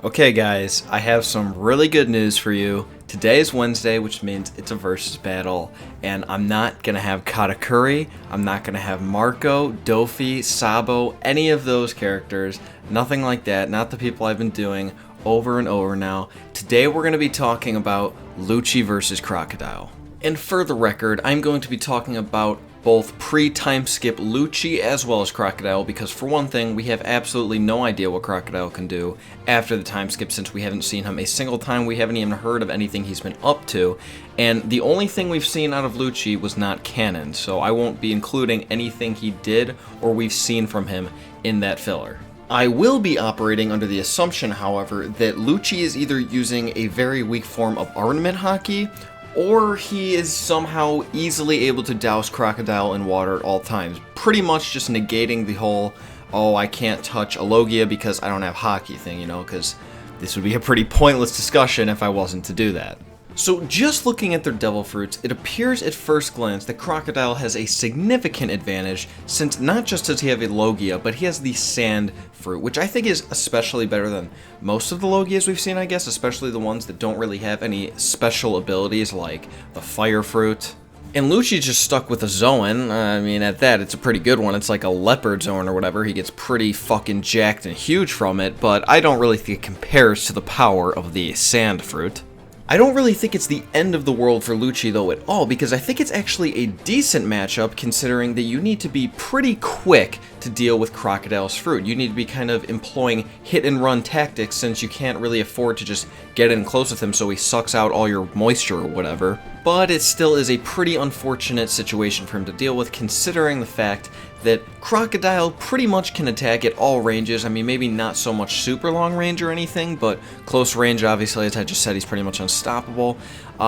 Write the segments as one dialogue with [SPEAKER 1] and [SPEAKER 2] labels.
[SPEAKER 1] Okay guys, I have some really good news for you. Today is Wednesday, which means it's a versus battle, and I'm not gonna have Katakuri, I'm not gonna have Marco, Dofi, Sabo, any of those characters, nothing like that, not the people I've been doing over and over now. Today we're gonna be talking about Lucci versus Crocodile. And for the record, I'm going to be talking about both pre-time skip Lucci as well as Crocodile, because for one thing, we have absolutely no idea what Crocodile can do after the time skip, since we haven't seen him a single time, we haven't even heard of anything he's been up to, and the only thing we've seen out of Lucci was not canon, so I won't be including anything he did or we've seen from him in that filler. I will be operating under the assumption, however, that Lucci is either using a very weak form of armament hockey, or he is somehow easily able to douse Crocodile in water at all times, pretty much just negating the whole, oh, I can't touch a Logia because I don't have hockey thing, because this would be a pretty pointless discussion if I wasn't to do that. So just looking at their devil fruits, it appears at first glance that Crocodile has a significant advantage, since not just does he have a Logia, but he has the sand fruit, which I think is especially better than most of the Logias we've seen, I guess, especially the ones that don't really have any special abilities like the fire fruit. And Lucci's just stuck with a Zoan. I mean, at that, it's a pretty good one. It's like a leopard Zoan or whatever. He gets pretty fucking jacked and huge from it, but I don't really think it compares to the power of the sand fruit. I don't really think it's the end of the world for Lucci though at all, because I think it's actually a decent matchup considering that you need to be pretty quick to deal with Crocodile's fruit. You need to be kind of employing hit and run tactics, since you can't really afford to just get in close with him so he sucks out all your moisture or whatever. But it still is a pretty unfortunate situation for him to deal with, considering the fact that Crocodile pretty much can attack at all ranges. I mean, maybe not so much super long range or anything, but close range, obviously, as I just said, he's pretty much unstoppable.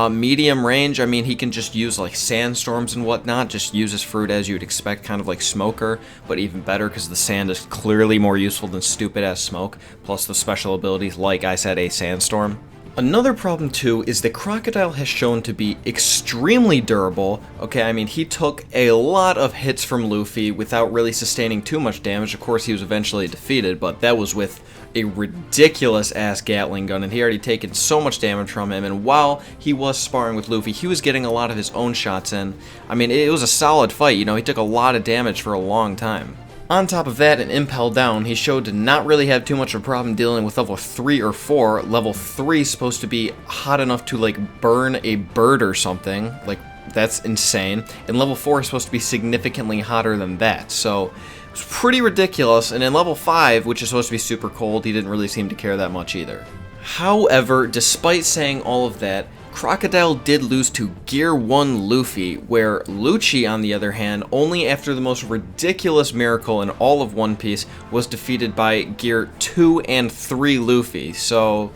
[SPEAKER 1] Medium range, I mean, he can just use like sandstorms and whatnot, just use his fruit as you'd expect, kind of like Smoker, but even better because the sand is clearly more useful than stupid-ass smoke, plus the special abilities, like I said, a sandstorm. Another problem too is that Crocodile has shown to be extremely durable. Okay, I mean, he took a lot of hits from Luffy without really sustaining too much damage. Of course, he was eventually defeated, but that was with a ridiculous ass Gatling gun, and he already taken so much damage from him, and while he was sparring with Luffy, he was getting a lot of his own shots in. I mean, it was a solid fight, he took a lot of damage for a long time. On top of that, and Impel down, he showed to not really have too much of a problem dealing with level 3 or 4. Level 3 is supposed to be hot enough to, like, burn a bird or something. Like, that's insane. And level 4 is supposed to be significantly hotter than that. So, it was pretty ridiculous. And in level 5, which is supposed to be super cold, he didn't really seem to care that much either. However, despite saying all of that, Crocodile did lose to Gear 1 Luffy, where Lucci, on the other hand, only after the most ridiculous miracle in all of One Piece, was defeated by Gear 2 and 3 Luffy. So,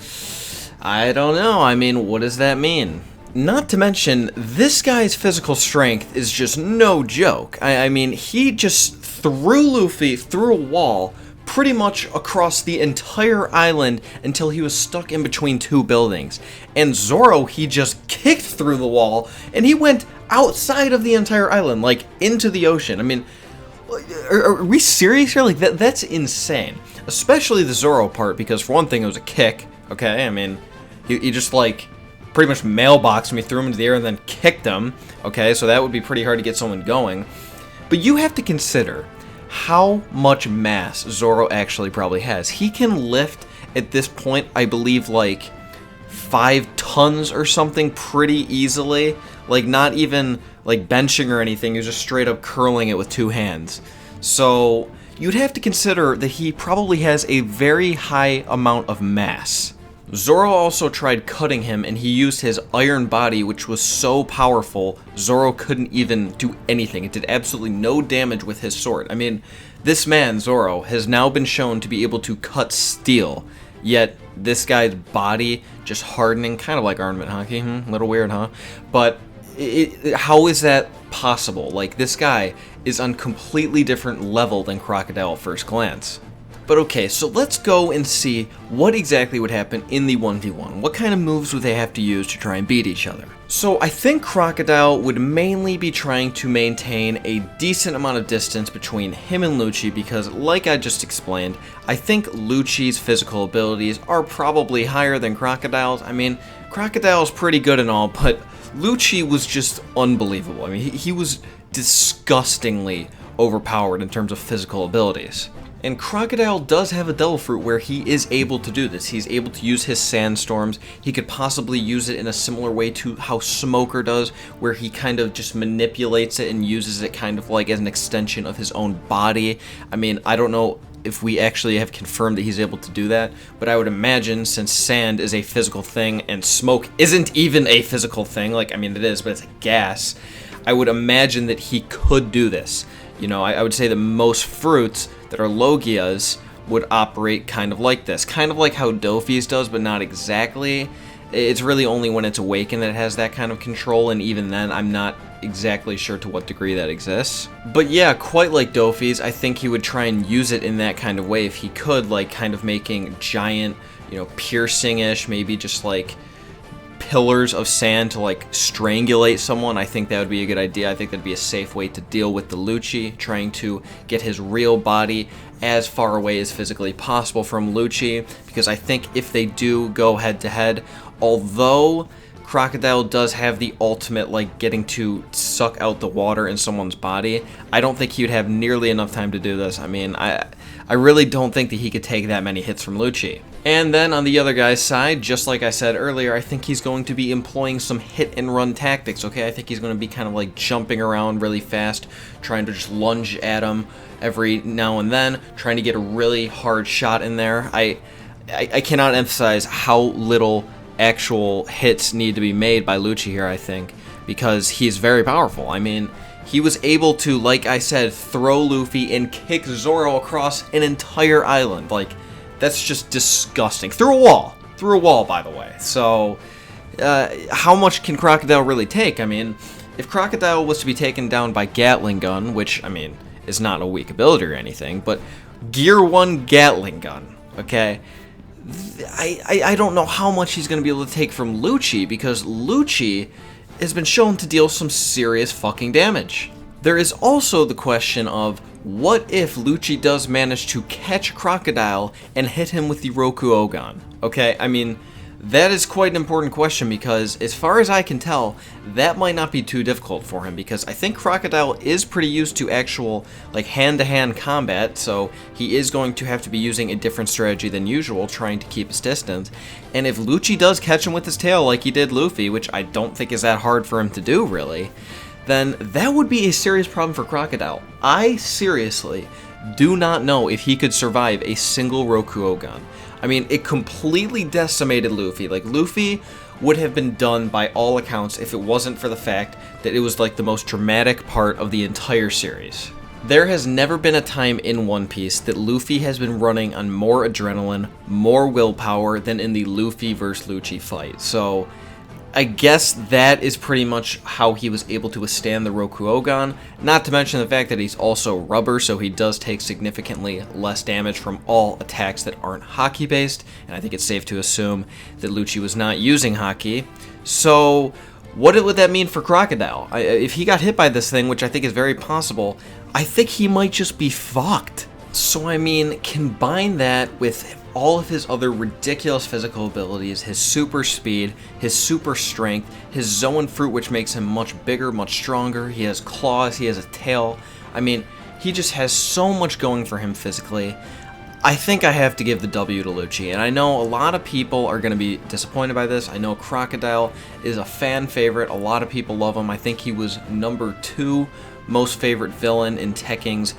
[SPEAKER 1] I don't know. I mean, what does that mean? Not to mention, this guy's physical strength is just no joke. I mean, he just threw Luffy through a wall pretty much across the entire island until he was stuck in between two buildings. And Zoro, he just kicked through the wall, and he went outside of the entire island, like, into the ocean. I mean, are we serious here? Like, that's insane. Especially the Zoro part, because for one thing, it was a kick, okay? I mean, he just, like, pretty much mailboxed me, threw him into the air, and then kicked him, okay? So that would be pretty hard to get someone going. But you have to consider how much mass Zoro actually probably has. He can lift, at this point, I believe, like, 5 tons or something pretty easily. Like, not even, like, benching or anything. He was just straight up curling it with 2 hands. So, you'd have to consider that he probably has a very high amount of mass. Zoro also tried cutting him, and he used his iron body, which was so powerful, Zoro couldn't even do anything. It did absolutely no damage with his sword. I mean, this man, Zoro, has now been shown to be able to cut steel, yet this guy's body just hardening, kind of like armament hockey, a little weird, huh? But how is that possible? Like, this guy is on completely different level than Crocodile at first glance. But okay, so let's go and see what exactly would happen in the 1v1. What kind of moves would they have to use to try and beat each other? So I think Crocodile would mainly be trying to maintain a decent amount of distance between him and Lucci because, like I just explained, I think Lucci's physical abilities are probably higher than Crocodile's. I mean, Crocodile's pretty good and all, but Lucci was just unbelievable. I mean, he was disgustingly overpowered in terms of physical abilities. And Crocodile does have a Devil Fruit where he is able to do this. He's able to use his sandstorms. He could possibly use it in a similar way to how Smoker does, where he kind of just manipulates it and uses it kind of like as an extension of his own body. I mean, I don't know if we actually have confirmed that he's able to do that, but I would imagine since sand is a physical thing and smoke isn't even a physical thing, like, I mean, it is, but it's a gas, I would imagine that he could do this. You know, I would say that most fruits that are Logias would operate kind of like this. Kind of like how Dofi's does, but not exactly. It's really only when it's awakened that it has that kind of control, and even then, I'm not exactly sure to what degree that exists. But yeah, quite like Dofi's, I think he would try and use it in that kind of way if he could, like kind of making giant, you know, piercing-ish, maybe just like pillars of sand to like strangulate someone. I think that would be a good idea. I think that'd be a safe way to deal with the Lucci, trying to get his real body as far away as physically possible from Lucci, because I think if they do go head to head, although Crocodile does have the ultimate, like, getting to suck out the water in someone's body, I don't think he would have nearly enough time to do this. I mean, I really don't think that he could take that many hits from Lucci. And then on the other guy's side, just like I said earlier, I think he's going to be employing some hit-and-run tactics, okay? I think he's going to be kind of like jumping around really fast, trying to just lunge at him every now and then, trying to get a really hard shot in there. I cannot emphasize how little actual hits need to be made by Lucci here, I think, because he's very powerful. I mean, he was able to, like I said, throw Luffy and kick Zoro across an entire island. Like, that's just disgusting. Through a wall, by the way. So, how much can Crocodile really take? I mean, if Crocodile was to be taken down by Gatling Gun, which, I mean, is not a weak ability or anything, but Gear 1 Gatling Gun, okay? I don't know how much he's going to be able to take from Lucci, because Lucci has been shown to deal some serious fucking damage. There is also the question of, what if Lucci does manage to catch Crocodile and hit him with the Roku Ogan? Okay, I mean, that is quite an important question, because as far as I can tell, that might not be too difficult for him, because I think Crocodile is pretty used to actual, like, hand-to-hand combat, so he is going to have to be using a different strategy than usual, trying to keep his distance. And if Lucci does catch him with his tail like he did Luffy, which I don't think is that hard for him to do, really, then that would be a serious problem for Crocodile. I seriously do not know if he could survive a single Roku Ogan. I mean, it completely decimated Luffy. Like, Luffy would have been done by all accounts if it wasn't for the fact that it was like the most dramatic part of the entire series. There has never been a time in One Piece that Luffy has been running on more adrenaline, more willpower than in the Luffy vs. Lucci fight. So I guess that is pretty much how he was able to withstand the Roku Ogan, not to mention the fact that he's also rubber, so he does take significantly less damage from all attacks that aren't Haki based, and I think it's safe to assume that Lucci was not using Haki. So what would that mean for Crocodile? If he got hit by this thing, which I think is very possible, I think he might just be fucked. So I mean, combine that with all of his other ridiculous physical abilities, his super speed, his super strength, his Zoan Fruit, which makes him much bigger, much stronger, he has claws, he has a tail. I mean, he just has so much going for him physically. I think I have to give the W to Lucci, and I know a lot of people are going to be disappointed by this. I know Crocodile is a fan favorite, a lot of people love him. I think he was number 2 most favorite villain in Tekking's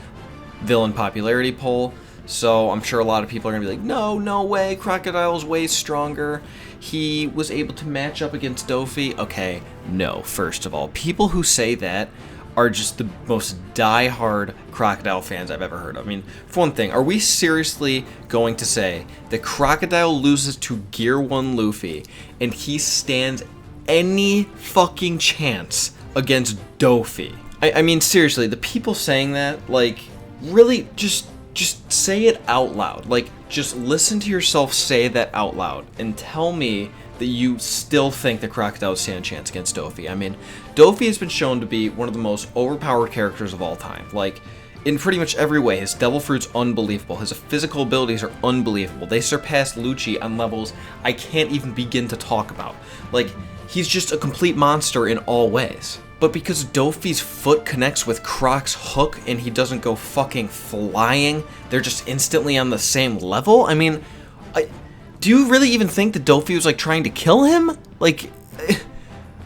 [SPEAKER 1] villain popularity poll. So I'm sure a lot of people are going to be like, no way, Crocodile's way stronger. He was able to match up against Dofi. Okay, no, first of all, people who say that are just the most die-hard Crocodile fans I've ever heard of. I mean, for one thing, are we seriously going to say that Crocodile loses to Gear 1 Luffy and he stands any fucking chance against Dofi? I mean, seriously, the people saying that, like, really just just say it out loud. Like, just listen to yourself say that out loud and tell me that you still think the Crocodile would stand a chance against Dofi. I mean, Dofi has been shown to be one of the most overpowered characters of all time. Like, in pretty much every way, his Devil Fruit's unbelievable. His physical abilities are unbelievable. They surpass Lucci on levels I can't even begin to talk about. Like, he's just a complete monster in all ways. But because Dofi's foot connects with Croc's hook and he doesn't go fucking flying, they're just instantly on the same level? I mean, do you really even think that Dofi was, like, trying to kill him? Like,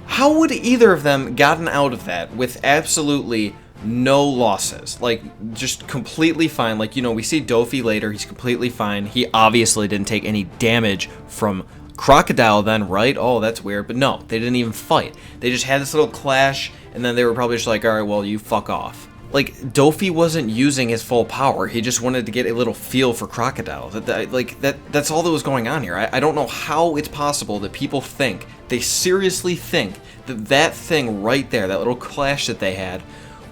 [SPEAKER 1] how would either of them gotten out of that with absolutely no losses? Like, just completely fine. Like, you know, we see Dofi later, he's completely fine. He obviously didn't take any damage from Crocodile then, right? Oh, that's weird. But no, they didn't even fight. They just had this little clash, and then they were probably just like, alright, well, you fuck off. Like, Dofi wasn't using his full power. He just wanted to get a little feel for Crocodile. That's all that was going on here. I don't know how it's possible that people think, they seriously think, that that thing right there, that little clash that they had,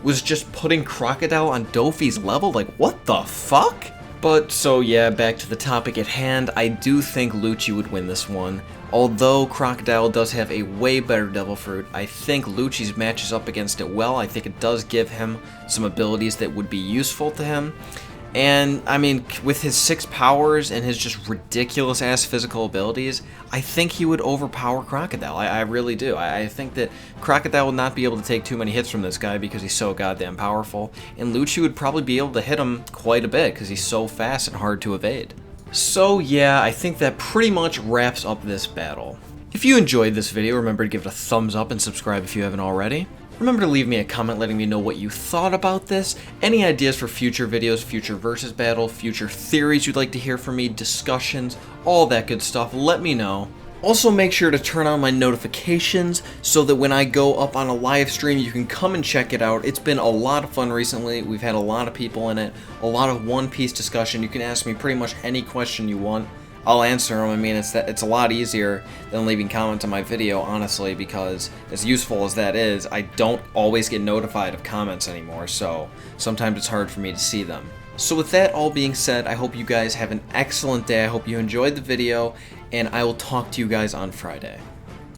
[SPEAKER 1] was just putting Crocodile on Dofi's level? Like, what the fuck? But, so yeah, back to the topic at hand, I do think Lucci would win this one. Although Crocodile does have a way better Devil Fruit, I think Lucci's matches up against it well. I think it does give him some abilities that would be useful to him. And, I mean, with his 6 powers and his just ridiculous-ass physical abilities, I think he would overpower Crocodile. I really do. I think that Crocodile would not be able to take too many hits from this guy because he's so goddamn powerful, and Lucci would probably be able to hit him quite a bit because he's so fast and hard to evade. So, yeah, I think that pretty much wraps up this battle. If you enjoyed this video, remember to give it a thumbs up and subscribe if you haven't already. Remember to leave me a comment letting me know what you thought about this, any ideas for future videos, future versus battle, future theories you'd like to hear from me, discussions, all that good stuff, let me know. Also make sure to turn on my notifications so that when I go up on a live stream you can come and check it out. It's been a lot of fun recently, we've had a lot of people in it, a lot of One Piece discussion. You can ask me pretty much any question you want. I'll answer them. I mean, it's a lot easier than leaving comments on my video, honestly, because as useful as that is, I don't always get notified of comments anymore, so sometimes it's hard for me to see them. So with that all being said, I hope you guys have an excellent day. I hope you enjoyed the video, and I will talk to you guys on Friday.